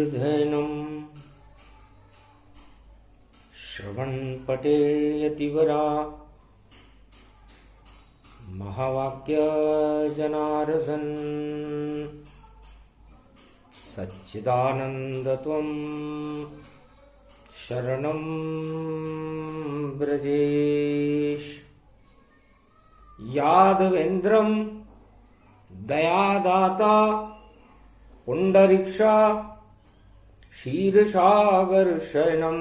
कीर्धनम् श्रवणपटे यतिवरा महावाक्य जनार्दन सच्चिदानंदत्वं शरणं ब्रजेश। यादवेन्द्रं दयादाता पुंडरीक्षा क्षीरसागर शयनं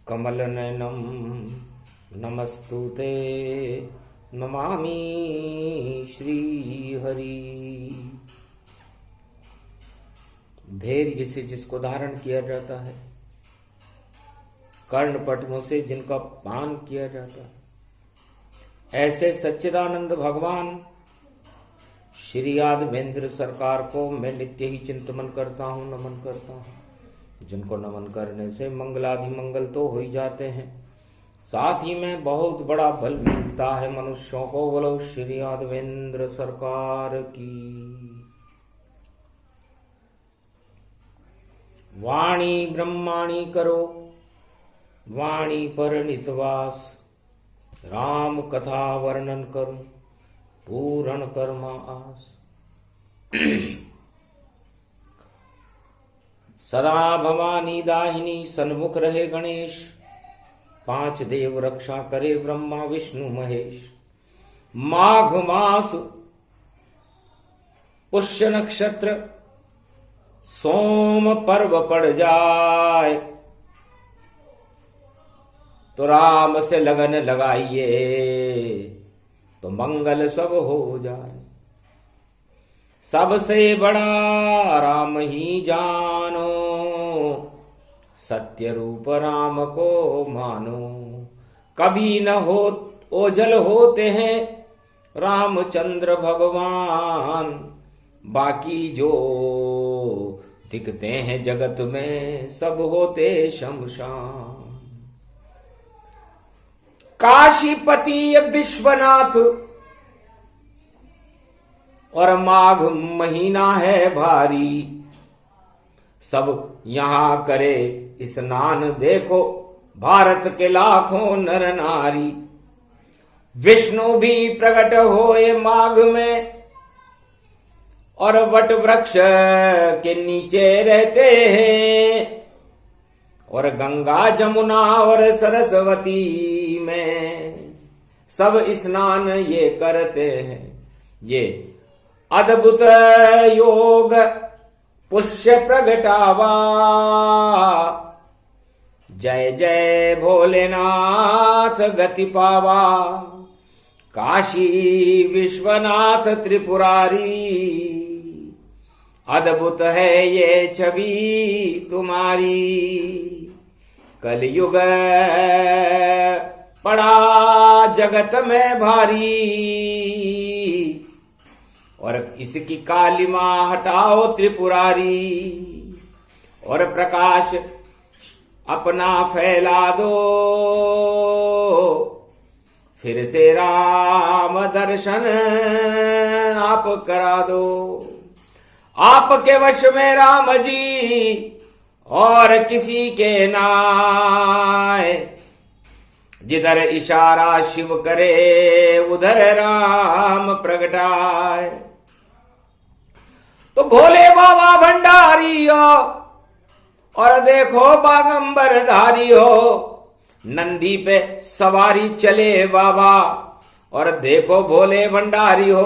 कमलनयनं नमस्तुते नमामि श्रीहरि। धैर्य से जिसको धारण किया जाता है, कर्ण पटुओं से जिनका पान किया जाता है, ऐसे सच्चिदानंद भगवान श्री यादवेंद्र सरकार को मैं नित्य ही चिंतन करता हूँ, नमन करता हूँ। जिनको नमन करने से मंगलादि मंगल तो हो ही जाते हैं, साथ ही में बहुत बड़ा बल मिलता है मनुष्यों को। बोलो श्री यादवेंद्र सरकार की। वाणी ब्रह्माणी करो वाणी पर नितवास, राम कथा वर्णन करूं पूर्ण कर्मा आस। सदा भवानी दाहिनी सन्मुख रहे गणेश, पांच देव रक्षा करे ब्रह्मा विष्णु महेश। माघ मास पुष्य नक्षत्र सोम पर्व पड़ जाए, तो राम से लगन लगाइए तो मंगल सब हो जाए। सबसे बड़ा राम ही जानो, सत्य रूप राम को मानो। कभी न हो ओझल होते हैं रामचंद्र भगवान, बाकी जो दिखते हैं जगत में सब होते शमशान। काशीपति विश्वनाथ और माघ महीना है भारी, सब यहां करे स्नान देखो भारत के लाखों नर नारी। विष्णु भी प्रकट होए माघ में और वट वृक्ष के नीचे रहते हैं, और गंगा जमुना और सरस्वती में सब स्नान ये करते हैं। ये अद्भुत योग पुष्य प्रगटावा, जय जय भोलेनाथ गति पावा। काशी विश्वनाथ त्रिपुरारी, अद्भुत है ये छवि तुम्हारी। कलयुग पड़ा जगत में भारी, और इसकी कालिमा हटाओ त्रिपुरारी। और प्रकाश अपना फैला दो, फिर से राम दर्शन आप करा दो। आपके वश में राम जी और किसी के नाय, जिधर इशारा शिव करे उधर राम प्रगटाए। तो भोले बाबा भंडारी हो और देखो बागंबर धारी हो, नंदी पे सवारी चले बाबा और देखो भोले भंडारी हो।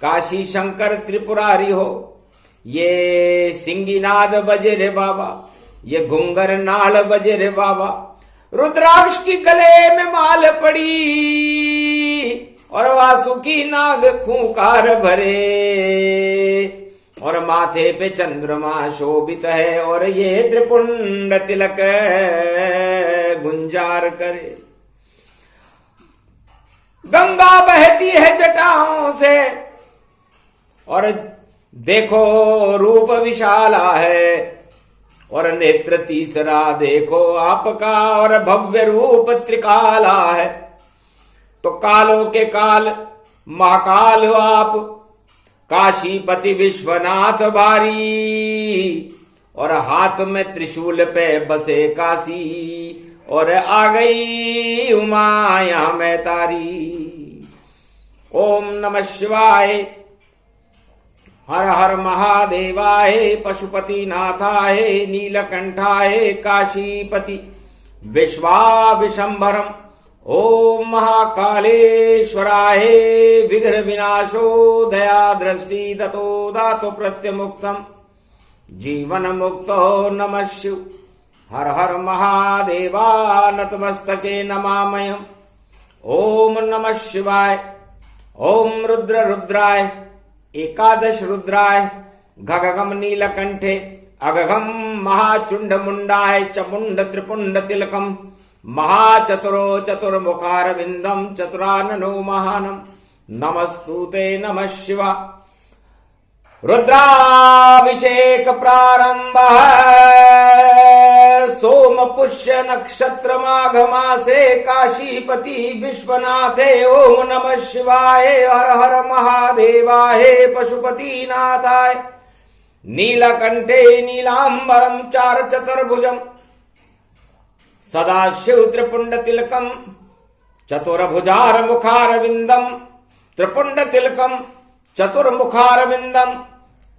काशी शंकर त्रिपुरारी हो, ये सिंगीनाद बजे रे बाबा, ये घुंगर नाल बजे रे बाबा। रुद्राक्ष की गले में माल पड़ी और वासुकी नाग फूंकार भरे, और माथे पे चंद्रमा शोभित है और ये त्रिपुंड तिलक गुंजार करे। गंगा बहती है जटाओं से और देखो रूप विशाला है, और नेत्र तीसरा देखो आपका और भव्य रूप त्रिकाला है। तो कालों के काल महाकाल हो आप, काशीपति विश्वनाथ भारी, और हाथ में त्रिशूल पे बसे काशी, और आ गई उमाया में तारी। ओम नमः शिवाय, हर हर महादेवाय, पशुपति नाथाय, नीलकंठाय, काशीपति विश्वाविशंभरम। ओम महाकालेश्वराय, विघ्न विनाशो दया दृष्टि दतो दातो प्रत्यमुक्तम जीवन मुक्तो नमः शिव। हर हर महादेवा, नतमस्तके नमामयम्। ओम नमः शिवाय। ओम रुद्र रुद्राय, एकादश रुद्राय, घगगम नीलकंठे, अगगम महाचुंड मुंडाय, चमुंड त्रिपुंड तिलकम, महाचतुरो चतुर्मुखारविंदम, चतुराननो महानम। नमस्तुते नमः शिवा। रुद्राभिषेक प्रारंभ, सोम पुष्य नक्षत्र माघ मासे, काशीपति विश्वनाथे। ओम नमः शिवाय, हर हर महादेवाय, पशुपति नाथाय, नीलकंठे नीलांबरम चार चतुर्भुजम, सदाशिव त्रिपुंड तिलकम, चतुर्भुजार मुखारविंदम, त्रिपुंड तिलकम, चतुर्मुखारविंदम,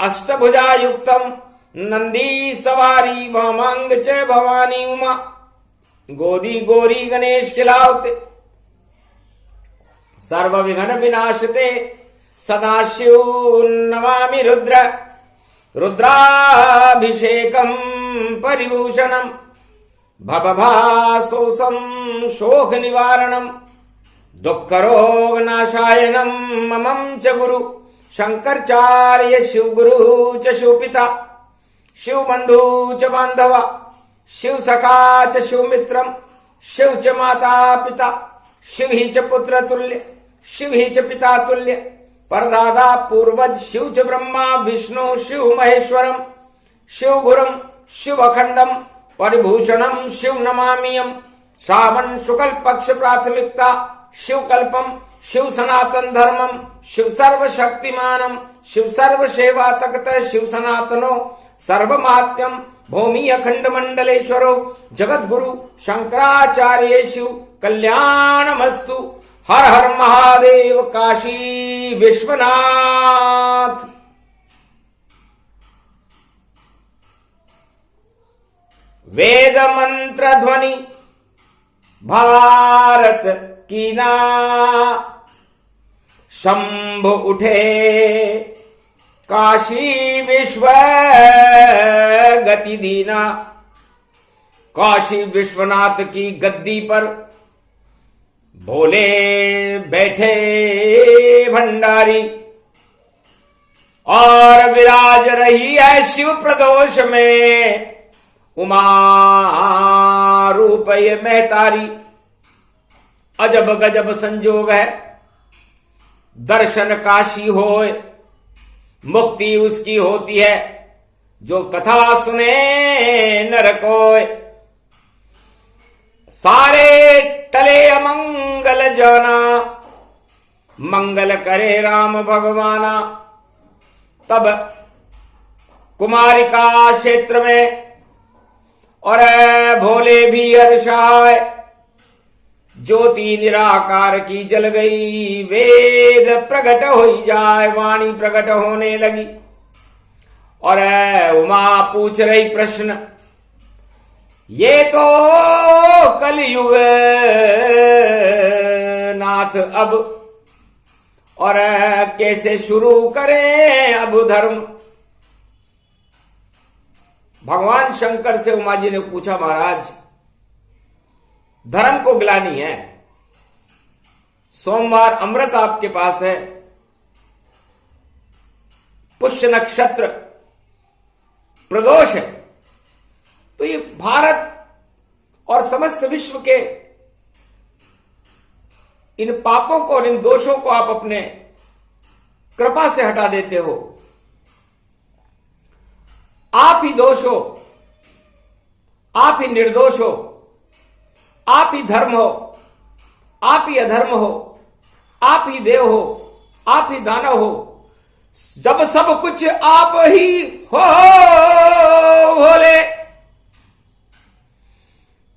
अष्टभुजायुक्तम, नंदी सवारी वामांग च भवानी उमा, गोदी गोरी गणेश खिलावते, सर्व विघ्न विनाशते, सदाशिव नमामि रुद्र। रुद्राभिषेकम परिभूषणम, भवभासोसम शोक निवारणम, दुःख रोग नाशायनम, ममं च गुरु शंकराचार्य शिव गुरु च शिवपिता, शिव बंधु च बांधवा, शिव सखा च शिव मित्रम, शिव च माता पिता, शिव ही च पुत्र तुल्य, शिव ही च पिता तुल्य, परदादा पूर्वज, शिव च ब्रह्मा विष्णु शिव महेश्वरम, शिव गुरुम शिव अखंडम, परिभूषणम शिव नमामियम। श्रावण शुक्ल पक्ष प्राथमिकता, शिव कल्पम, शिव सनातन धर्मम, शिव सर्व शक्तिमानम, शिव सर्व सेवा तक्त, शिव सनातनो सर्व महात्यम, भूमि अखंड मंडलेश्वरो, जगत गुरु शंकराचार्य शिव कल्याणमस्तु। हर हर महादेव, काशी विश्वनाथ। वेद मंत्र ध्वनि भारत की ना, शंभ उठे काशी विश्व गति दीना। काशी विश्वनाथ की गद्दी पर भोले बैठे भंडारी, और विराज रही है शिव प्रदोष में उमा रूप ये महतारी। अजब गजब संजोग है, दर्शन काशी होए, मुक्ति उसकी होती है, जो कथा सुने नर कोय। सारे टले अमंगल जाना, मंगल करे राम भगवाना। तब कुमारिका क्षेत्र में और भोले भी हर्षाय, ज्योति निराकार की जल गई, वेद प्रकट हो जाए, वाणी प्रकट होने लगी। और उमा पूछ रही प्रश्न, ये तो कलयुग नाथ अब, और कैसे शुरू करें अब धर्म। भगवान शंकर से उमा जी ने पूछा, महाराज धर्म को गिलानी है, सोमवार अमृत आपके पास है, पुष्य नक्षत्र प्रदोष है, तो ये भारत और समस्त विश्व के इन पापों को और इन दोषों को आप अपने कृपा से हटा देते हो। आप ही दोष हो, आप ही निर्दोष हो, आप ही धर्म हो, आप ही अधर्म हो, आप ही देव हो, आप ही दानव हो। जब सब कुछ आप ही हो भोले,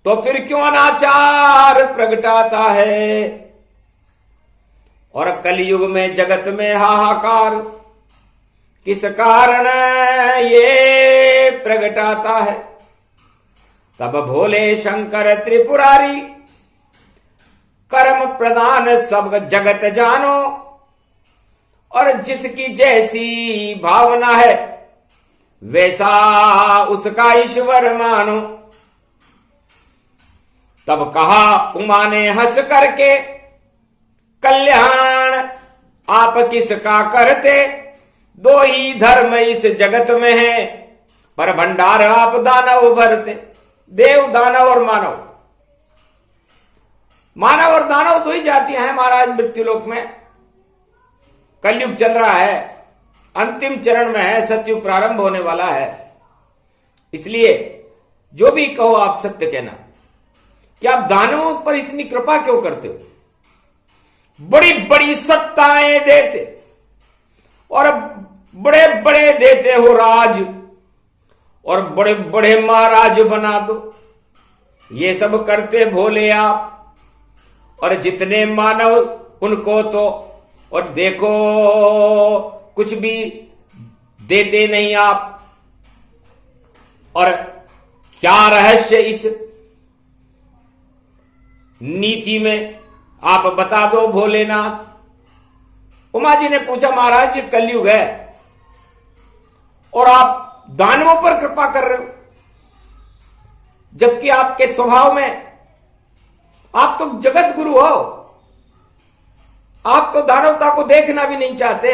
तो फिर क्यों अनाचार प्रगटाता है। और कलयुग में जगत में हाहाकार किस कारण ये प्रगटाता है। तब भोले शंकर त्रिपुरारी कर्म प्रधान सब जगत जानो, और जिसकी जैसी भावना है वैसा उसका ईश्वर मानो। तब कहा उमा ने हंस करके, कल्याण आप किसका करते, दो ही धर्म इस जगत में है, पर भंडार आप दानव भरते। देव दानव और मानव, मानव और दानव दो ही जातियां हैं महाराज मृत्युलोक में। कलयुग चल रहा है, अंतिम चरण में है, सतयुग प्रारंभ होने वाला है। इसलिए जो भी कहो आप सत्य कहना कि आप दानवों पर इतनी कृपा क्यों करते हो। बड़ी बड़ी सत्ताएं देते और बड़े बड़े देते हो राज, और बड़े बड़े महाराज बना दो। ये सब करते भोले आप, और जितने मानव उनको तो, और देखो कुछ भी देते नहीं आप। और क्या रहस्य इस नीति में आप बता दो भोलेनाथ। उमा जी ने पूछा महाराज ये कलयुग है और आप दानवों पर कृपा कर रहे हो, जबकि आपके स्वभाव में आप तो जगत गुरु हो, आप तो दानवता को देखना भी नहीं चाहते।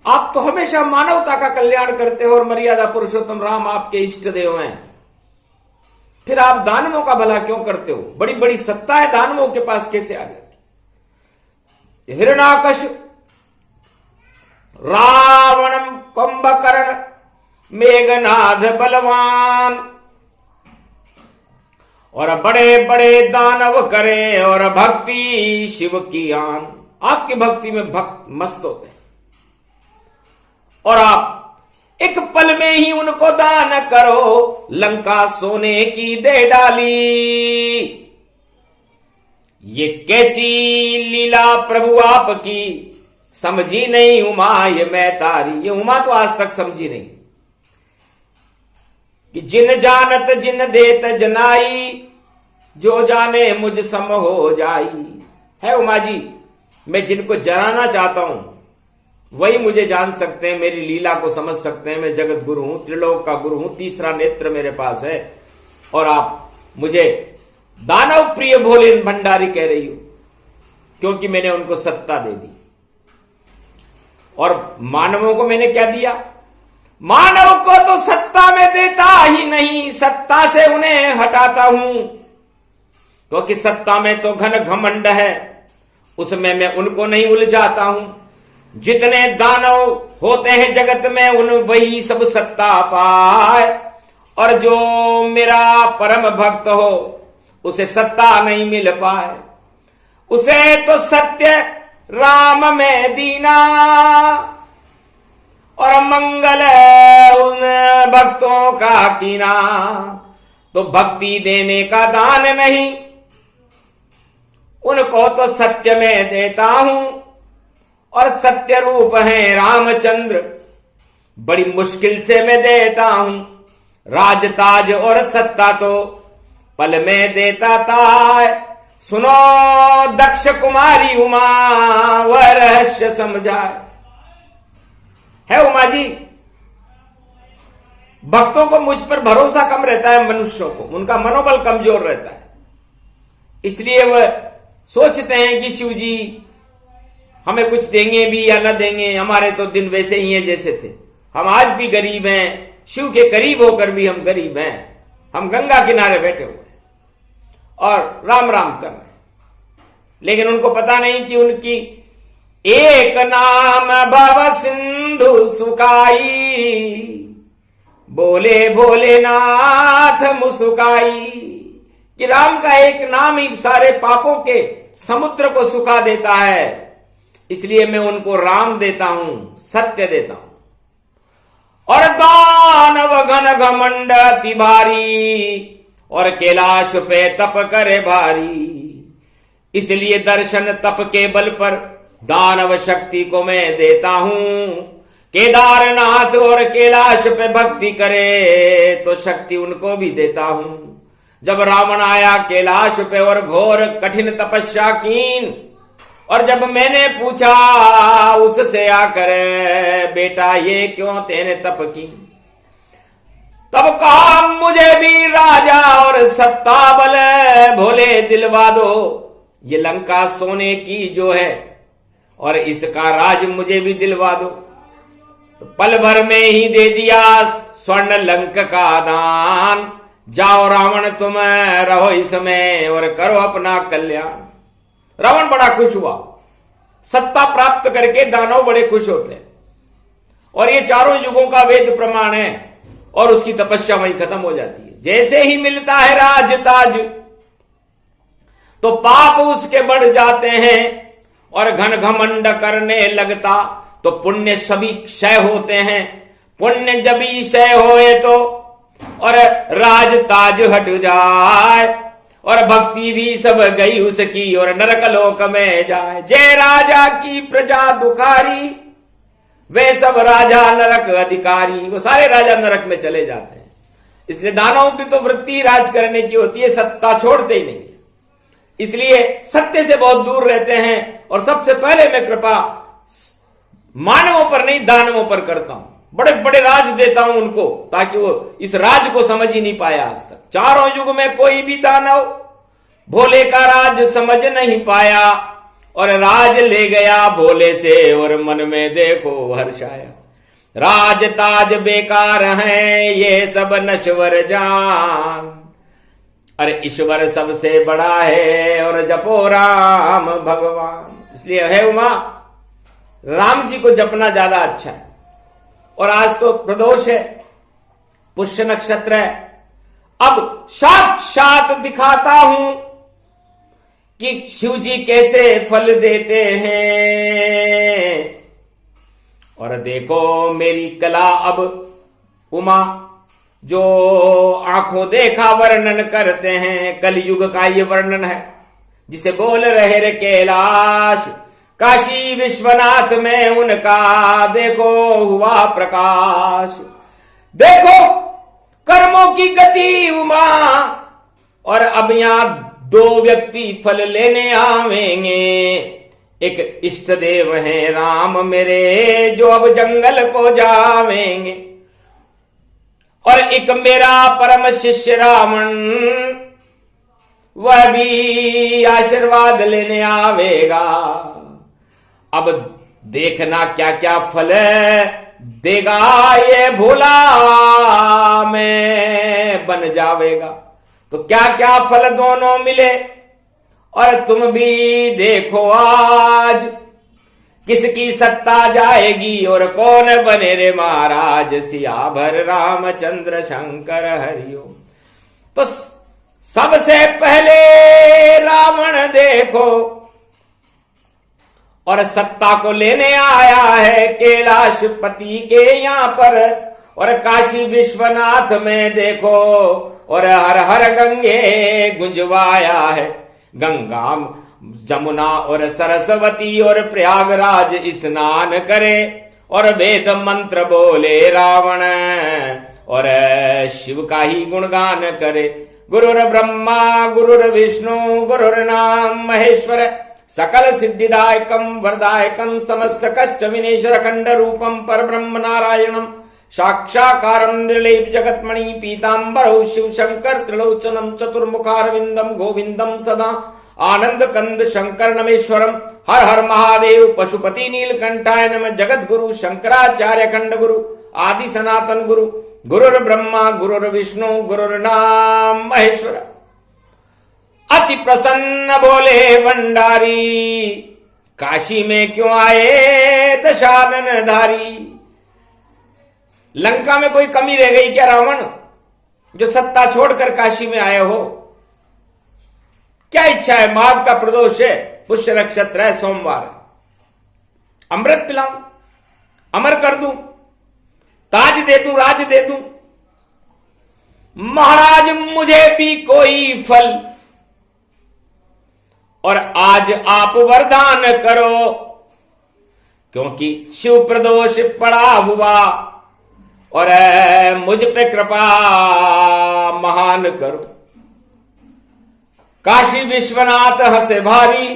आप तो हमेशा मानवता का कल्याण करते हो और मर्यादा पुरुषोत्तम राम आपके इष्ट देव हैं। फिर आप दानवों का भला क्यों करते हो। बड़ी बड़ी सत्ताएं दानवों के पास कैसे आ जाती। हिरण्याकश, रावणम, कुंभकर्ण, मेघनाद बलवान, और बड़े बड़े दानव करें और भक्ति शिव की आन। आपकी भक्ति में भक्त मस्त होते हैं, और आप एक पल में ही उनको दान करो, लंका सोने की दे डाली। ये कैसी लीला प्रभु आपकी, समझी नहीं उमा ये मैं तारी। ये उमा तो आज तक समझी नहीं कि जिन जानत जिन देत जनाई, जो जाने मुझ सम हो जाई। है उमा जी, मैं जिनको जनाना चाहता हूं वही मुझे जान सकते हैं, मेरी लीला को समझ सकते हैं। मैं जगत गुरु हूं, त्रिलोक का गुरु हूं, तीसरा नेत्र मेरे पास है। और आप मुझे दानव प्रिय भोले भंडारी कह रही हो, क्योंकि मैंने उनको सत्ता दे दी। और मानवों को मैंने क्या दिया। मानव को तो सत्ता में देता ही नहीं, सत्ता से उन्हें हटाता हूं, क्योंकि सत्ता में तो घन घमंड है, उसमें मैं उनको नहीं उलझाता हूं। जितने दानव होते हैं जगत में उन वही सब सत्ता पाए, और जो मेरा परम भक्त हो उसे सत्ता नहीं मिल पाए। उसे तो सत्य राम में दीना, और मंगल उन भक्तों का कीना। तो भक्ति देने का दान नहीं, उनको तो सत्य में देता हूं, और सत्य रूप है रामचंद्र, बड़ी मुश्किल से मैं देता हूं। राजताज और सत्ता तो पल में देता था। सुनो दक्ष कुमारी उमा, वह रहस्य समझाए। है उमा जी, भक्तों को मुझ पर भरोसा कम रहता है, मनुष्यों को उनका मनोबल कमजोर रहता है। इसलिए वह सोचते हैं कि शिव जी हमें कुछ देंगे भी या न देंगे, हमारे तो दिन वैसे ही हैं जैसे थे। हम आज भी गरीब हैं, शिव के करीब होकर भी हम गरीब हैं। हम गंगा किनारे बैठे हुए और राम राम कर रहे हैं, लेकिन उनको पता नहीं कि उनकी एक नाम भव सिंधु सुकाई, बोले भोलेनाथ मुस्काई। कि राम का एक नाम ही सारे पापों के समुद्र को सुखा देता है। इसलिए मैं उनको राम देता हूं, सत्य देता हूं। और दानव घन घमंड अति भारी, और कैलाश पे तप करे भारी। इसलिए दर्शन तप के बल पर दानव शक्ति को मैं देता हूं। केदारनाथ और कैलाश पे भक्ति करे तो शक्ति उनको भी देता हूं। जब रावण आया कैलाश पे और घोर कठिन तपस्या कीन, और जब मैंने पूछा उससे आकर, बेटा ये क्यों तेने तप की, तब कहा मुझे भी राजा और सत्ता बल भोले दिलवा दो। ये लंका सोने की जो है और इसका राज मुझे भी दिलवा दो। तो पल भर में ही दे दिया स्वर्ण लंक का दान। जाओ रावण तुम रहो इसमें और करो अपना कल्याण। रावण बड़ा खुश हुआ। सत्ता प्राप्त करके दानव बड़े खुश होते हैं, और ये चारों युगों का वेद प्रमाण है। और उसकी तपस्या वहीं खत्म हो जाती है। जैसे ही मिलता है राज ताज तो पाप उसके बढ़ जाते हैं, और घन घमंड करने लगता तो पुण्य सभी क्षय होते हैं। पुण्य जब ही क्षय होए तो और राज ताज हट जाए, और भक्ति भी सब गई उसकी और नरक लोक में जाए। जय राजा की प्रजा दुखारी, वे सब राजा नरक अधिकारी। वो सारे राजा नरक में चले जाते हैं। इसलिए दानवों की तो वृत्ति राज करने की होती है, सत्ता छोड़ते ही नहीं है। इसलिए सत्य से बहुत दूर रहते हैं। और सबसे पहले मैं कृपा मानवों पर नहीं दानवों पर करता हूं। बड़े बड़े राज देता हूं उनको, ताकि वो इस राज को समझ ही नहीं पाया आज तक। चारों युग में कोई भी दानव भोले का राज समझ नहीं पाया, और राज ले गया भोले से और मन में देखो हर्षाया। राज ताज बेकार हैं ये सब नश्वर जान, अरे ईश्वर सबसे बड़ा है और जपो राम भगवान। इसलिए है उमा, राम जी को जपना ज्यादा अच्छा है। और आज तो प्रदोष है, पुष्य नक्षत्र है। अब साक्षात दिखाता हूं कि शिव जी कैसे फल देते हैं। और देखो मेरी कला अब उमा, जो आंखों देखा वर्णन करते हैं। कलयुग का ये वर्णन है जिसे बोल रहे रे कैलाश। काशी विश्वनाथ में उनका देखो हुआ प्रकाश। देखो कर्मों की गति उमा, और अब यहां दो व्यक्ति फल लेने आवेंगे। एक इष्ट देव है राम मेरे, जो अब जंगल को जावेंगे। और एक मेरा परम शिष्य रावण, वह भी आशीर्वाद लेने आवेगा। अब देखना क्या क्या फल देगा ये भोला में बन जावेगा। तो क्या क्या फल दोनों मिले, और तुम भी देखो आज किसकी सत्ता जाएगी और कौन बने रे महाराज। सियाभर रामचंद्र शंकर हरिओ। तो सबसे पहले रावण देखो, और सत्ता को लेने आया है कैलाशपति के यहां पर। और काशी विश्वनाथ में देखो, और हर हर गंगे गुंजवाया है। गंगा जमुना और सरस्वती और प्रयागराज स्नान करे, और वेद मंत्र बोले रावण, और शिव का ही गुणगान करे। गुरुर ब्रह्मा गुरुर विष्णु गुरुर्नाम महेश्वर, सकल सिद्धिदायकम वरदायकम समस्त कष्ट विनेश्वर खंड रूपम पर ब्रह्म नारायणम साक्षाकारं निर्लेप जगत्मणि पीतांबरौ शिव शंकर त्रिलोचनम चतुर्मुखारविंदम गोविंदम सदा आनंद कंद शंकर नमेश्वरम। हर हर महादेव पशुपति नीलकंठाय नमः। जगत गुरु शंकराचार्य खंड गुरु आदि सनातन गुरु। गुरुर ब्रह्मा गुरुर विष्णु गुरुर्नाम महेश्वर। अति प्रसन्न बोले भंडारी, काशी में क्यों आए दशानन धारी। लंका में कोई कमी रह गई क्या रावण, जो सत्ता छोड़कर काशी में आए हो? क्या इच्छा है? माघ का प्रदोष है, पुष्य नक्षत्र है, सोमवार। अमृत पिलाऊं, अमर कर दूं, ताज दे दूं, राज दे दूं। महाराज मुझे भी कोई फल और आज आप वरदान करो, क्योंकि शिव प्रदोष पड़ा हुआ और मुझ पे कृपा महान करो। काशी विश्वनाथ हंसे भारी,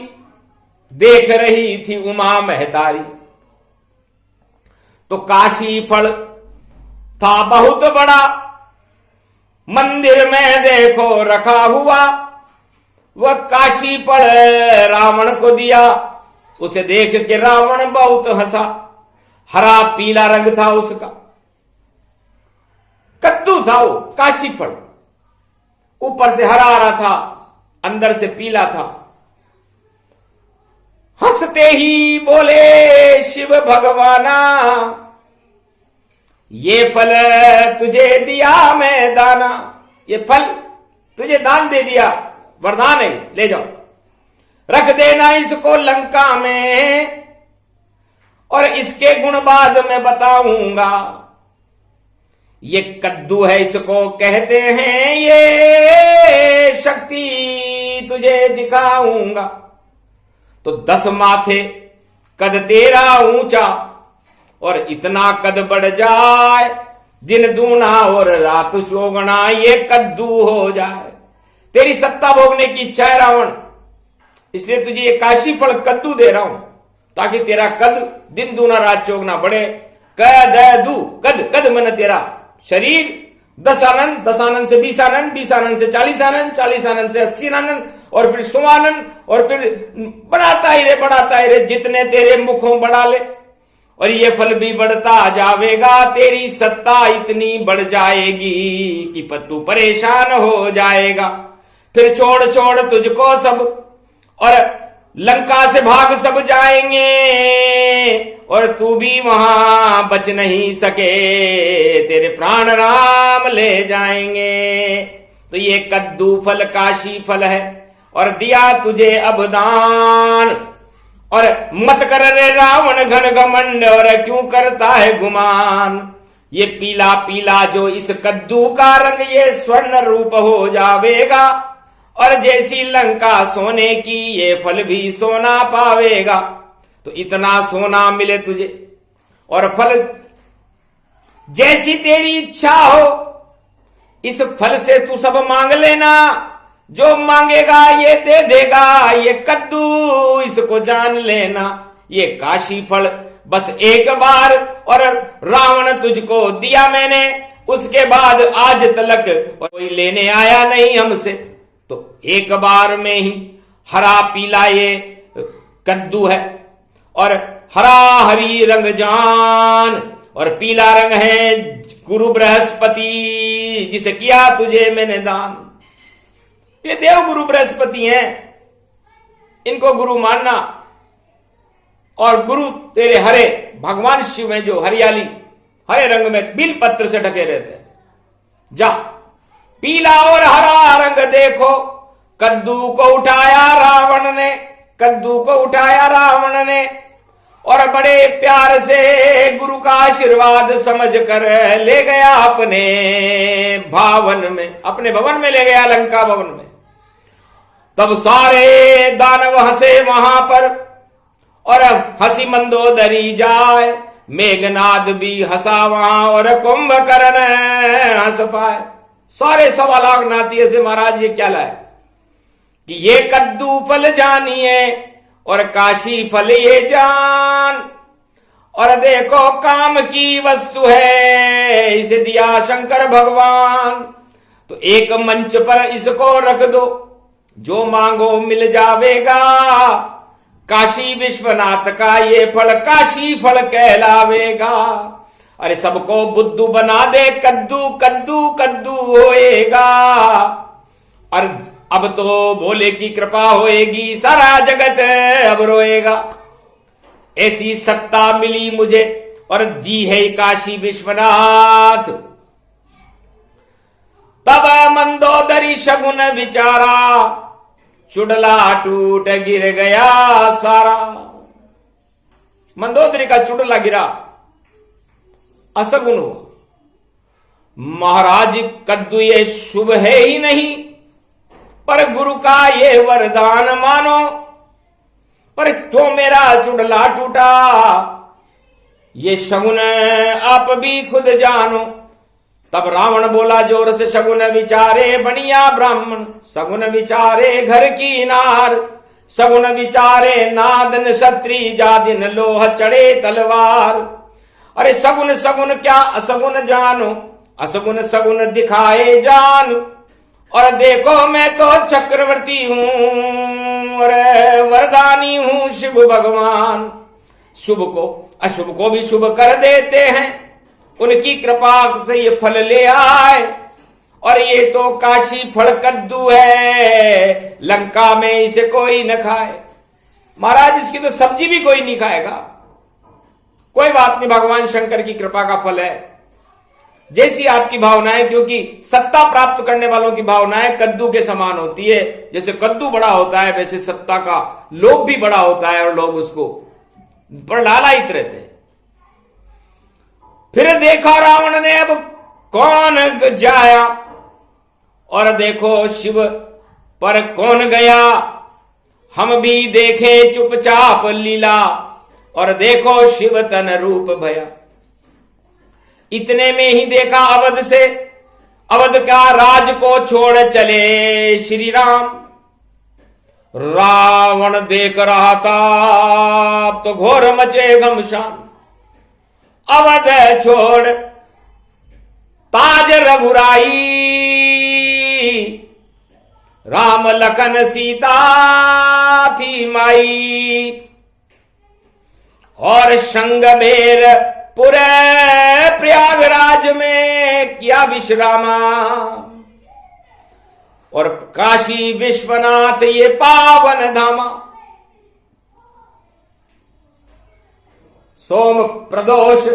देख रही थी उमा महतारी। तो काशी फल था बहुत बड़ा, मंदिर में देखो रखा हुआ। वह काशी फल रावण को दिया, उसे देख के रावण बहुत हंसा। हरा पीला रंग था उसका, कद्दू था वो काशी फल, ऊपर से हरा हरा था, अंदर से पीला था। हंसते ही बोले शिव भगवाना, ये फल तुझे दिया मैं दाना, ये फल तुझे दान दे दिया, वरदान है, ले जाओ, रख देना इसको लंका में, और इसके गुण बाद में बताऊंगा। ये कद्दू है, इसको कहते हैं, ये शक्ति तुझे दिखाऊंगा। तो 10 माथे कद तेरा ऊंचा, और इतना कद बढ़ जाए, दिन दूना और रात चौगुना ये कद्दू हो जाए। तेरी सत्ता भोगने की इच्छा है रावण, इसलिए तुझे ये काशी फल कद्दू दे रहा हूं, ताकि तेरा कद दिन दूना रात चौगुना बढ़े। कद कद कद मन तेरा शरीर 10 आनंद, 10 आनंद से 20 आनंद, 20 आनंद से 40 आनंद, 40 आनंद से 80 आनंद, और फिर 100 आनंद, और फिर बढ़ाता ही रे, जितने तेरे मुखों बढ़ा ले, और ये फल भी बढ़ता जाएगा। तेरी सत्ता इतनी बढ़ जाएगी कि तू परेशान हो जाएगा। फिर छोड़ छोड़ तुझको सब, और लंका से भाग सब जाएंगे, और तू भी वहां बच नहीं सके, तेरे प्राण राम ले जाएंगे। तो ये कद्दू फल काशी फल है, और दिया तुझे अब दान। और मत कर रे रावण घन घमंड, और क्यों करता है गुमान। ये पीला पीला जो इस कद्दू का रंग, ये स्वर्ण रूप हो जावेगा, और जैसी लंका सोने की, ये फल भी सोना पावेगा। तो इतना सोना मिले तुझे, और फल जैसी तेरी इच्छा हो, इस फल से तू सब मांग लेना, जो मांगेगा ये दे देगा। ये कद्दू इसको जान लेना, ये काशी फल बस एक बार, और रावण तुझको दिया मैंने, उसके बाद आज तलक कोई लेने आया नहीं हमसे। तो एक बार में ही हरा पीला ये कद्दू है, और हरा हरी रंग जान, और पीला रंग है गुरु बृहस्पति, जिसे किया तुझे मैंने दान। ये देव गुरु बृहस्पति हैं, इनको गुरु मानना। और गुरु तेरे हरे भगवान शिव में, जो हरियाली हरे रंग में बिल पत्र से ढके रहते हैं। जा पीला और हरा रंग देखो, कद्दू को उठाया रावण ने, कद्दू को उठाया रावण ने, और बड़े प्यार से गुरु का आशीर्वाद समझ कर ले गया अपने भवन में, अपने भवन में ले गया, लंका भवन में। तब सारे दानव हंसे वहां पर, और हंसी मंदोदरी जाए। मेघनाद भी हंसा वहां, और कुंभकर्ण हंस पाए। सारे 1.25 लाख नाती ऐसे, महाराज ये क्या लाए कि ये कद्दू फल जानिए, और काशी फल ये जान। और देखो काम की वस्तु है, इसे दिया शंकर भगवान। तो एक मंच पर इसको रख दो, जो मांगो मिल जावेगा। काशी विश्वनाथ का ये फल काशी फल कहलावेगा। अरे सबको बुद्धू बना दे, कद्दू कद्दू कद्दू होएगा। और अब तो भोले की कृपा होएगी, सारा जगत अब रोएगा। ऐसी सत्ता मिली मुझे, और दी है काशी विश्वनाथ। तब मंदोदरी शगुन विचारा, चुड़ला टूट गिर गया सारा। मंदोदरी का चुड़ला गिरा, असगुन हुआ। महाराज कद्दू ये शुभ है ही नहीं, पर गुरु का ये वरदान मानो, पर क्यों मेरा चुड़ला टूटा, ये शगुन आप भी खुद जानो। तब रावण बोला जोर से, शगुन विचारे बनिया ब्राह्मण, शगुन विचारे घर की नार, शगुन विचारे नादन क्षत्रि, जा दिन लोह चढ़े तलवार। अरे सगुन सगुन क्या असगुन जानो, असगुन सगुन दिखाए जान। और देखो मैं तो चक्रवर्ती हूं, और वरदानी हूं शिव भगवान। शुभ को अशुभ को भी शुभ कर देते हैं, उनकी कृपा से ये फल ले आए। और ये तो काशी फल कद्दू है, लंका में इसे कोई न खाए। महाराज इसकी तो सब्जी भी कोई नहीं खाएगा। कोई बात नहीं, भगवान शंकर की कृपा का फल है। जैसी आपकी भावनाएं, क्योंकि सत्ता प्राप्त करने वालों की भावनाएं कद्दू के समान होती है। जैसे कद्दू बड़ा होता है, वैसे सत्ता का लोभ भी बड़ा होता है, और लोग उसको पर लालायित रहते हैं। फिर देखा रावण ने अब कौन जाया, और देखो शिव पर कौन गया। हम भी देखे चुपचाप लीला, और देखो शिव तन रूप भया। इतने में ही देखा अवध से, अवध का राज को छोड़ चले श्री राम। रावण देख रहा था अब तो घोर मचे घमसान। अवध छोड़ ताज रघुराई, राम लखन सीता थी माई। और संगमेर पूरे प्रयागराज में किया विश्रामा, और काशी विश्वनाथ ये पावन धामा। सोम प्रदोष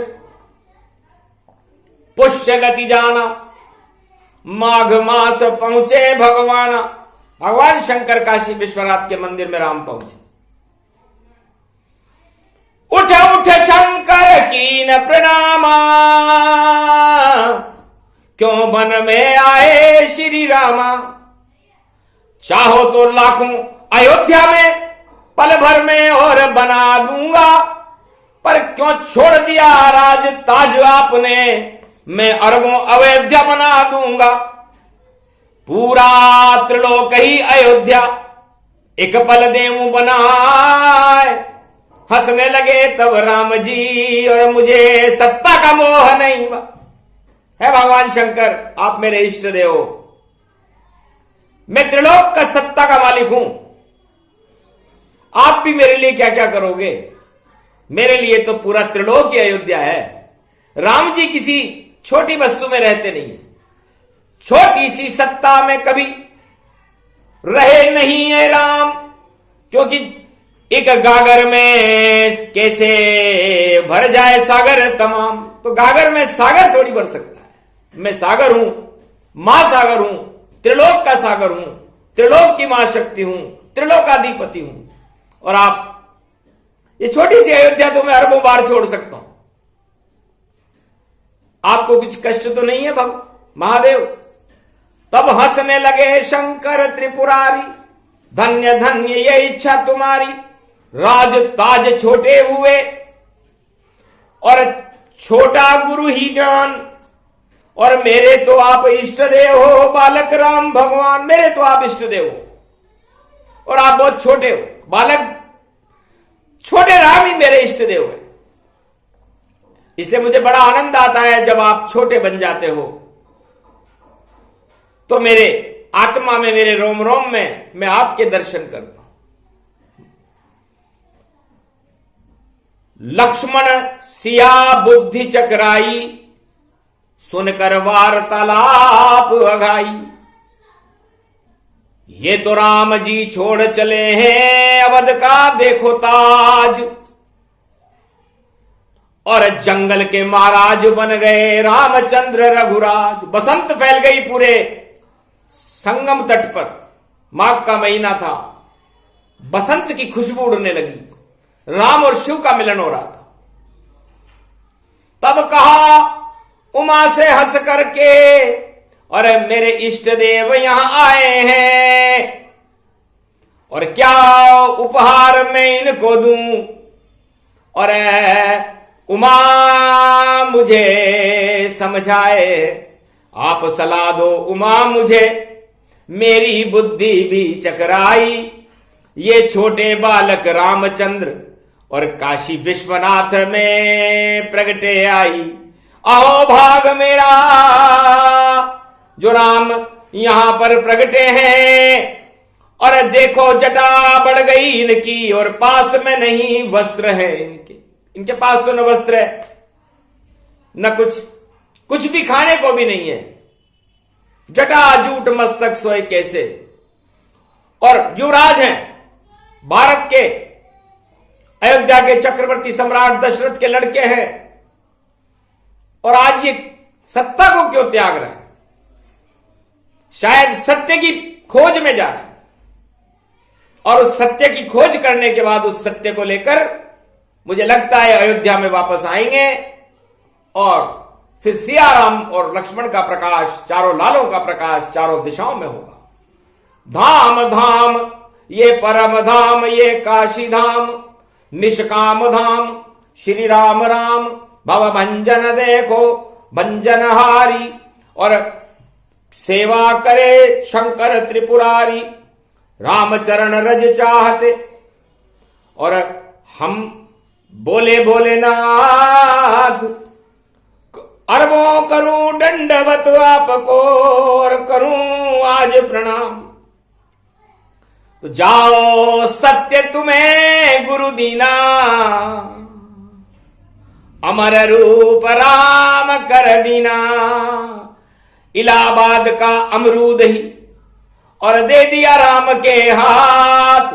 पुष्य गति जाना, माघ मास पहुंचे भगवाना। भगवान शंकर काशी विश्वनाथ के मंदिर में राम पहुंचे। उठ उठ शंकर कीन प्रणामा, क्यों वन में आए श्री रामा। चाहो तो लाखों अयोध्या में पल भर में और बना दूंगा, पर क्यों छोड़ दिया राज ताज आपने, मैं अरबों अयोध्या बना दूंगा। पूरा त्रिलोक ही अयोध्या एक पल देऊं बनाए। हंसने लगे तब राम जी, और मुझे सत्ता का मोह नहीं हुआ। है भगवान शंकर, आप मेरे इष्ट देव हो। मैं त्रिलोक का सत्ता का मालिक हूं। आप भी मेरे लिए क्या क्या करोगे। मेरे लिए तो पूरा त्रिलोक ही अयोध्या है। राम जी किसी छोटी वस्तु में रहते नहीं है। छोटी सी सत्ता में कभी रहे नहीं है राम, क्योंकि एक गागर में कैसे भर जाए सागर तमाम। तो गागर में सागर थोड़ी भर सकता है। मैं सागर हूं, मां सागर हूं, त्रिलोक का सागर हूं, त्रिलोक की मां शक्ति हूं, त्रिलोकाधिपति हूं। और आप ये छोटी सी अयोध्या तो मैं अरबों बार छोड़ सकता हूं। आपको कुछ कष्ट तो नहीं है महादेव। तब हंसने लगे शंकर त्रिपुरारी, धन्य धन्य ये इच्छा तुम्हारी। राज ताज छोटे हुए और छोटा गुरु ही जान, और मेरे तो आप इष्ट देव हो बालक राम भगवान। मेरे तो आप इष्ट देव हो और आप बहुत छोटे हो। बालक छोटे राम ही मेरे इष्ट देव है। इसलिए मुझे बड़ा आनंद आता है जब आप छोटे बन जाते हो, तो मेरे आत्मा में, मेरे रोम रोम में मैं आपके दर्शन करता हूं। लक्ष्मण सिया बुद्धि चकराई, सुनकर वार्तालाप अघाई। ये तो राम जी छोड़ चले हैं अवध का देखो ताज, और जंगल के महाराज बन गए रामचंद्र रघुराज। बसंत फैल गई पूरे संगम तट पर। माघ का महीना था, बसंत की खुशबू उड़ने लगी। राम और शिव का मिलन हो रहा था। तब कहा उमा से हंस करके, अरे मेरे इष्ट देव यहां आए हैं और क्या उपहार मैं इनको दूं। और उमा मुझे समझाए, आप सलाह दो उमा मुझे, मेरी बुद्धि भी चकराई। ये छोटे बालक रामचंद्र और काशी विश्वनाथ में प्रगटे आई। आओ भाग मेरा जो राम यहां पर प्रगटे हैं। और देखो जटा बढ़ गई इनकी और पास में नहीं वस्त्र है इनके पास तो न वस्त्र है न कुछ भी खाने को भी नहीं है। जटा जूट मस्तक सोए कैसे। और युवराज हैं भारत के, अयोध्या के चक्रवर्ती सम्राट दशरथ के लड़के हैं और आज ये सत्ता को क्यों त्याग रहा है। शायद सत्य की खोज में जा रहा है और उस सत्य की खोज करने के बाद उस सत्य को लेकर मुझे लगता है अयोध्या में वापस आएंगे और फिर सिया राम और लक्ष्मण का प्रकाश, चारों लालों का प्रकाश चारों दिशाओं में होगा। धाम धाम ये परम धाम, ये काशी धाम, निष्काम धाम, श्री राम राम भव भंजन देखो भंजनहारी। और सेवा करे शंकर त्रिपुरारी, रामचरण रज चाहते। और हम बोले भोलेनाथ, अरबों करूं दंडवत आपको और करूं आज प्रणाम। तो जाओ सत्य तुम्हें गुरु दीना, अमर रूप राम कर दीना। इलाहाबाद का अमरूद ही और दे दिया राम के हाथ।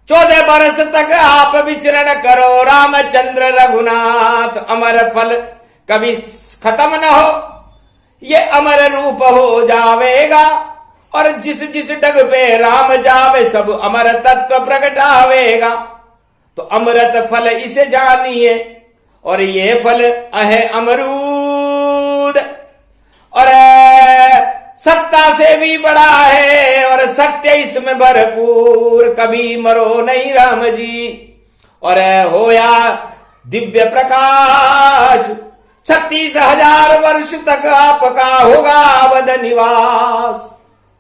14 बरस तक आप विचरण करो रामचंद्र रघुनाथ। अमर फल कभी खत्म न हो, ये अमर रूप हो जावेगा। और जिस जिस डग पे राम जावे सब अमर तत्व प्रगटावेगा। तो अमृत फल इसे जानिए और ये फल है अमरूद। और सत्ता से भी बड़ा है और सत्य इसमें भरपूर, कभी मरो नहीं राम जी। और होया दिव्य प्रकाश, 36,000 वर्ष तक आपका होगा अवध निवास।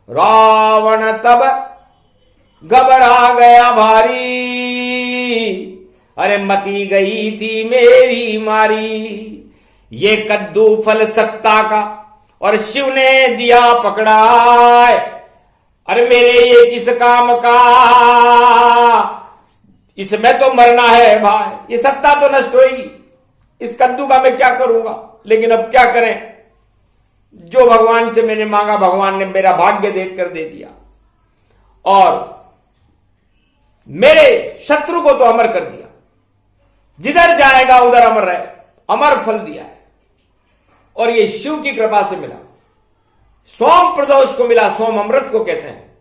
रावण तब घबरा गया भारी, अरे मती गई थी मेरी मारी। ये कद्दू फल सत्ता का और शिव ने दिया पकड़ाए। अरे मेरे ये किस काम का, इसमें तो मरना है भाई, ये सत्ता तो नष्ट होगी। इस कद्दू का मैं क्या करूंगा, लेकिन अब क्या करें। जो भगवान से मैंने मांगा भगवान ने मेरा भाग्य देखकर दे दिया और मेरे शत्रु को तो अमर कर दिया। जिधर जाएगा उधर अमर रहे, अमर फल दिया है। और ये शिव की कृपा से मिला। सोम प्रदोष को मिला, सोम अमृत को कहते हैं।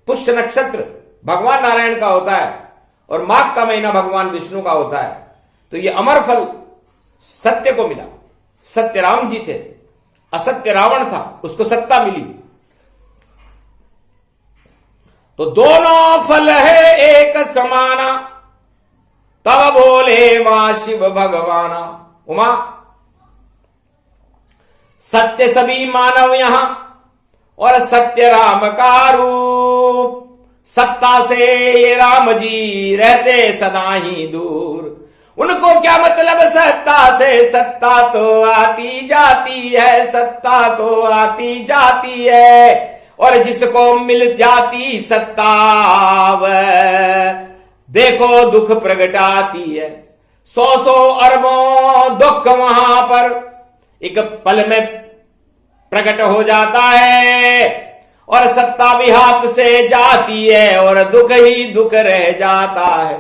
पुष्य नक्षत्र भगवान नारायण का होता है और माघ का महीना भगवान विष्णु का होता है। तो ये अमर फल सत्य को मिला। सत्य राम जी थे, असत्य रावण था, उसको सत्ता मिली। तो दोनों फल है एक समाना, तब बोले मां शिव भगवाना। उमा, सत्य सभी मानव यहां और सत्य राम का रूप। सत्ता से ये राम जी रहते सदा ही दूर। उनको क्या मतलब सत्ता से, सत्ता तो आती जाती है, सत्ता तो आती जाती है। और जिसको मिल जाती सत्ता वह देखो दुख प्रगटाती है। 100 अरबों दुख वहां पर एक पल में प्रकट हो जाता है। और सत्ता भी हाथ से जाती है और दुख ही दुख रह जाता है।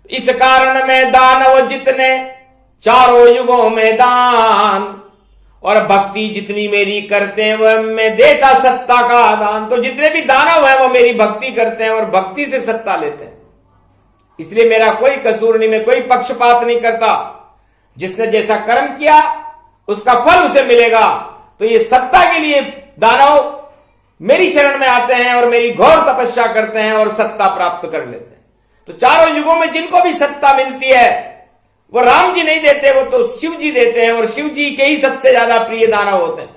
इस कारण में दानव जितने चारों युगों में दान और भक्ति जितनी मेरी करते हैं वह मैं देता सत्ता का दान। तो जितने भी दानव हैं वो मेरी भक्ति करते हैं और भक्ति से सत्ता लेते हैं। इसलिए मेरा कोई कसूर नहीं, मैं कोई पक्षपात नहीं करता। जिसने जैसा कर्म किया उसका फल उसे मिलेगा। तो ये सत्ता के लिए दानव मेरी शरण में आते हैं और मेरी घोर तपस्या करते हैं और सत्ता प्राप्त कर लेते हैं। तो चारों युगों में जिनको भी सत्ता मिलती है वो राम जी नहीं देते, वो तो शिव जी देते हैं, और शिव जी के ही सबसे ज्यादा प्रिय दानव होते हैं।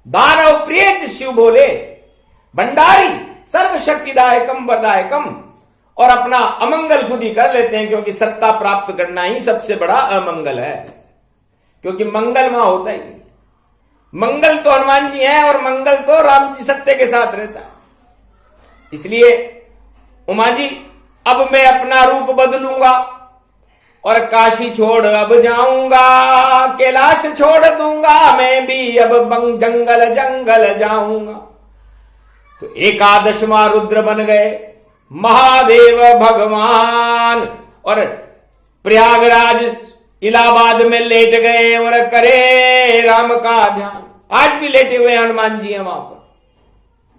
दानव प्रिय शिव बोले भंडारी सर्वशक्तिदायकम वरदायकम, और अपना अमंगल खुद ही कर लेते हैं, क्योंकि सत्ता प्राप्त करना ही सबसे बड़ा अमंगल है, क्योंकि मंगल वहां होता ही नहीं। मंगल तो हनुमान जी हैं और मंगल तो राम जी सत्य के साथ रहता है। इसलिए उमा जी, अब मैं अपना रूप बदलूंगा और काशी छोड़ अब जाऊंगा, कैलाश छोड़ दूंगा मैं भी, अब जंगल जंगल जाऊंगा। तो एकादशवां रुद्र बन गए महादेव भगवान, और प्रयागराज इलाहाबाद में लेट गए और करे राम का ध्यान। आज भी लेटे हुए हनुमान जी हैं वहां पर,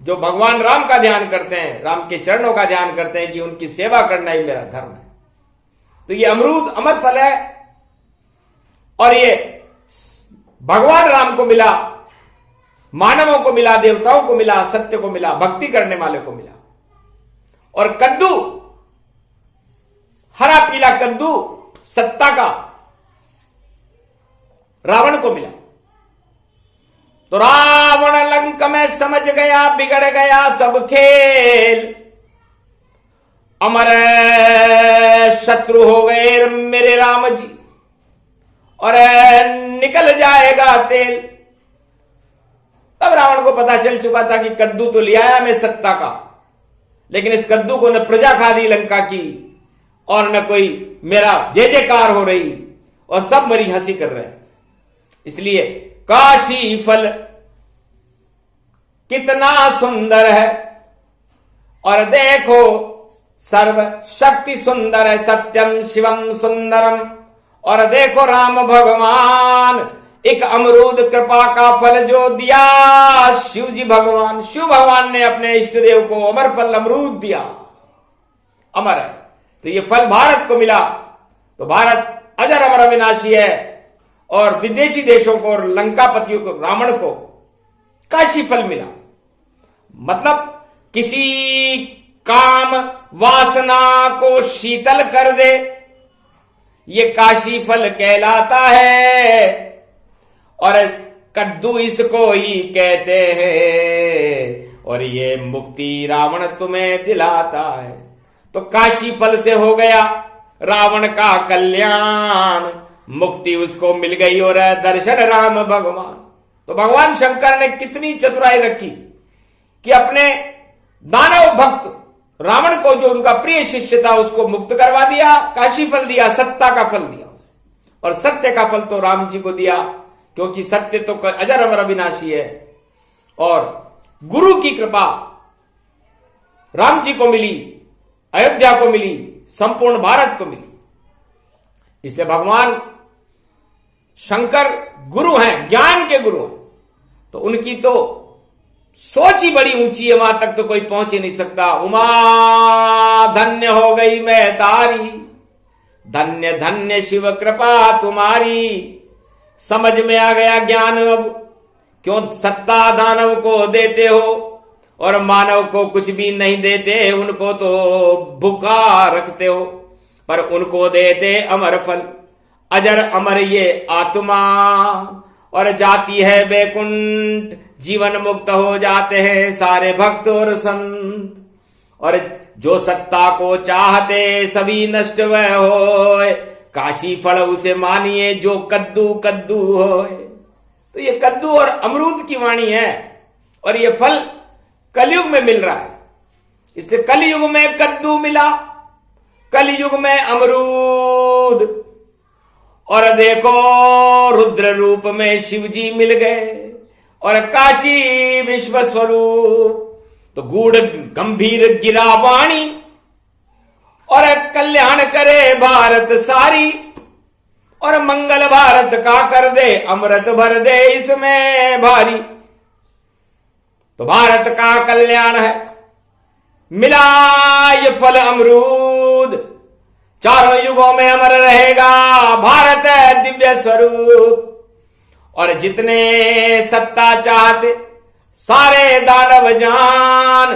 जो भगवान राम का ध्यान करते हैं, राम के चरणों का ध्यान करते हैं कि उनकी सेवा करना ही मेरा धर्म है। तो ये अमरूद अमर फल है, और ये भगवान राम को मिला, मानवों को मिला, देवताओं को मिला, सत्य को मिला, भक्ति करने वाले को मिला। और कद्दू, हरा पीला कद्दू सत्ता का रावण को मिला। तो रावण लंक में समझ गया, बिगड़ गया सब खेल, अमर शत्रु हो गए मेरे राम जी, और निकल जाएगा तेल। तब रावण को पता चल चुका था कि कद्दू तो ले आया मैं सत्ता का, लेकिन इस कद्दू को न प्रजा खा दी लंका की, और न कोई मेरा जय जयकार हो रही, और सब मरी हंसी कर रहे हैं। इसलिए काशी फल कितना सुंदर है, और देखो सर्व शक्ति सुंदर है, सत्यम शिवम सुंदरम। और देखो राम भगवान एक अमरूद कृपा का फल जो दिया, शिव जी भगवान, शिव भगवान ने अपने इष्ट देव को अमर फल अमरूद दिया, अमर है। तो ये फल भारत को मिला, तो भारत अजर अमर अविनाशी है, और विदेशी देशों को और लंकापतियों को, रावण को काशी फल मिला। मतलब किसी काम वासना को शीतल कर दे, ये काशी फल कहलाता है, और कद्दू इसको ही कहते हैं, और ये मुक्ति रावण तुम्हें दिलाता है। तो काशी फल से हो गया रावण का कल्याण, मुक्ति उसको मिल गई, और दर्शन राम भगवान। तो भगवान शंकर ने कितनी चतुराई रखी कि अपने दानव भक्त रावण को, जो उनका प्रिय शिष्य था, उसको मुक्त करवा दिया, काशी फल दिया, सत्ता का फल दिया उसे, और सत्य का फल तो राम जी को दिया, क्योंकि सत्य तो अजर अमर अविनाशी है। और गुरु की कृपा राम जी को मिली, अयोध्या को मिली, संपूर्ण भारत को मिली। इसलिए भगवान शंकर गुरु हैं, ज्ञान के गुरु हैं, तो उनकी तो सोच ही बड़ी ऊंची है, वहां तक तो कोई पहुंच ही नहीं सकता। उमा धन्य हो गई मैं तारी, धन्य धन्य शिव कृपा तुम्हारी। समझ में आ गया ज्ञान अब, क्यों सत्ता दानव को देते हो और मानव को कुछ भी नहीं देते, उनको तो भूखा रखते हो, पर उनको देते अमर फल, अजर अमर ये आत्मा, और जाती है बैकुंठ, जीवन मुक्त हो जाते हैं सारे भक्त और संत। और जो सत्ता को चाहते सभी नष्ट वह होए, काशी फल उसे मानिए जो कद्दू कद्दू होए। तो ये कद्दू और अमरूद की वाणी है, और ये फल कलयुग में मिल रहा है। इसलिए कलयुग में कद्दू मिला, कलयुग में अमरूद, और देखो रुद्र रूप में शिव जी मिल गए, और काशी विश्व स्वरूप। तो गूढ़ गंभीर गिरा वाणी, और कल्याण करे भारत सारी, और मंगल भारत का कर दे, अमृत भर दे इसमें भारी। तो भारत का कल्याण है, मिला ये फल अमरूद, चारों युगों में अमर रहेगा भारत है दिव्य स्वरूप। और जितने सत्ता चाहते सारे दानव जान,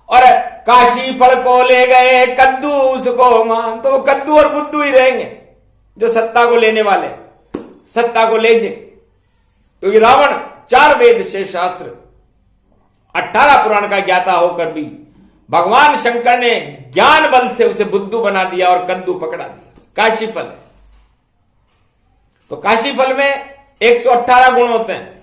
और काशी फल को ले गए कद्दू उसको मान। तो वो कद्दू और बुद्धू ही रहेंगे जो सत्ता को लेने वाले, सत्ता को ले गए। क्योंकि रावण 4 वेद से शास्त्र 18 पुराण का ज्ञाता होकर भी भगवान शंकर ने ज्ञान बल से उसे बुद्धू बना दिया और कद्दू पकड़ा दिया। काशी फल है तो काशी फल में 118 गुण होते हैं।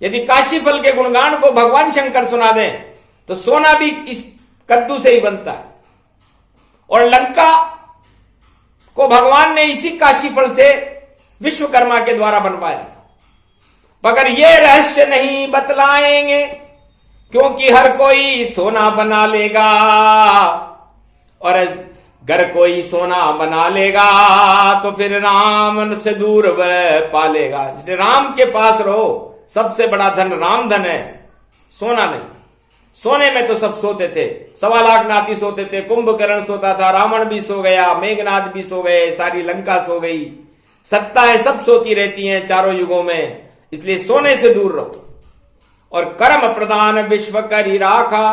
यदि काशी फल के गुणगान को भगवान शंकर सुना दें तो सोना भी इस कद्दू से ही बनता है। और लंका को भगवान ने इसी काशी फल से विश्वकर्मा के द्वारा बनवाया था। मगर ये रहस्य नहीं बतलाएंगे क्योंकि हर कोई सोना बना लेगा, और अगर कोई सोना बना लेगा तो फिर राम से दूर वह पालेगा। इसलिए राम के पास रहो। सबसे बड़ा धन राम धन है, सोना नहीं। सोने में तो सब सोते थे, 1.25 लाख नाती सोते थे, कुंभकर्ण सोता था, रावण भी सो गया, मेघनाथ भी सो गए, सारी लंका सो गई। सत्ताएं सब सोती रहती हैं चारों युगों में, इसलिए सोने से दूर रहो। और कर्म प्रदान विश्व करी राखा,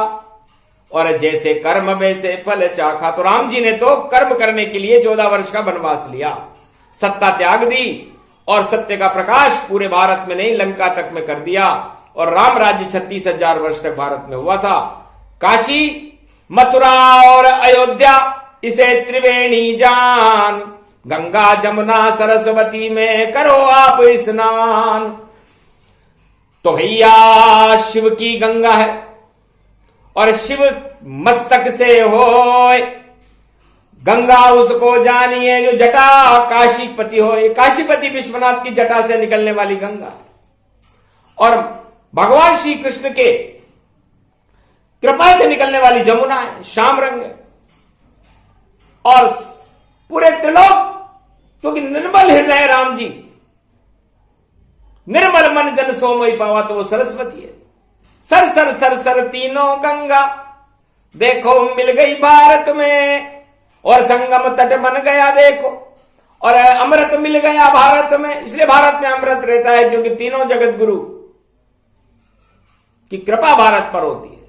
और जैसे कर्म वैसे फल चाखा। तो राम जी ने तो कर्म करने के लिए 14 वर्ष का वनवास लिया, सत्ता त्याग दी और सत्य का प्रकाश पूरे भारत में नहीं लंका तक में कर दिया। और राम राज्य 36,000 वर्ष तक भारत में हुआ था। काशी, मथुरा और अयोध्या इसे त्रिवेणी जान, गंगा जमुना सरस्वती में करो आप स्नान। तो भैया शिव की गंगा है और शिव मस्तक से होए गंगा उसको जानिए जो जटा काशीपति होए। काशीपति विश्वनाथ की जटा से निकलने वाली गंगा है। और भगवान श्री कृष्ण के कृपा से निकलने वाली जमुना है, श्याम रंग है। और पूरे त्रिलोक क्योंकि निर्मल हृदय है राम जी, निर्मल मन जन सोमय पावा, तो वो सरस्वती है। सर सर सर सर तीनों गंगा देखो मिल गई भारत में, और संगम तट बन गया देखो, और अमृत मिल गया भारत में। इसलिए भारत में अमृत रहता है क्योंकि तीनों जगत गुरु की कृपा भारत पर होती है।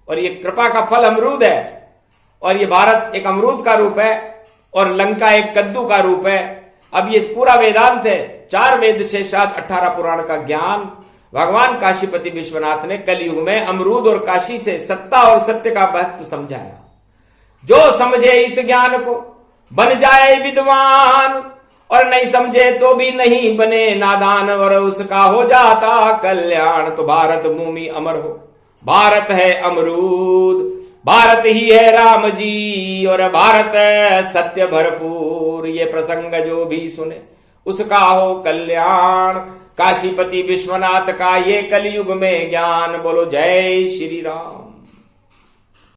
और ये कृपा का फल अमरूद है, और ये भारत एक अमरूद का रूप है और लंका एक कद्दू का रूप है। अब ये पूरा वेदांत है, 4 वेद से 18 पुराण का ज्ञान भगवान काशीपति विश्वनाथ ने कलयुग में अमरूद और काशी से सत्ता और सत्य का महत्व समझाया। जो समझे इस ज्ञान को बन जाए विद्वान, और नहीं समझे तो भी नहीं बने नादान, और उसका हो जाता कल्याण। तो भारत भूमि अमर हो, भारत है अमरूद, भारत ही है राम जी, और भारत सत्य भरपूर। ये प्रसंग जो भी सुने उसका हो कल्याण। काशीपति विश्वनाथ का ये कलयुग में ज्ञान। बोलो जय श्री राम।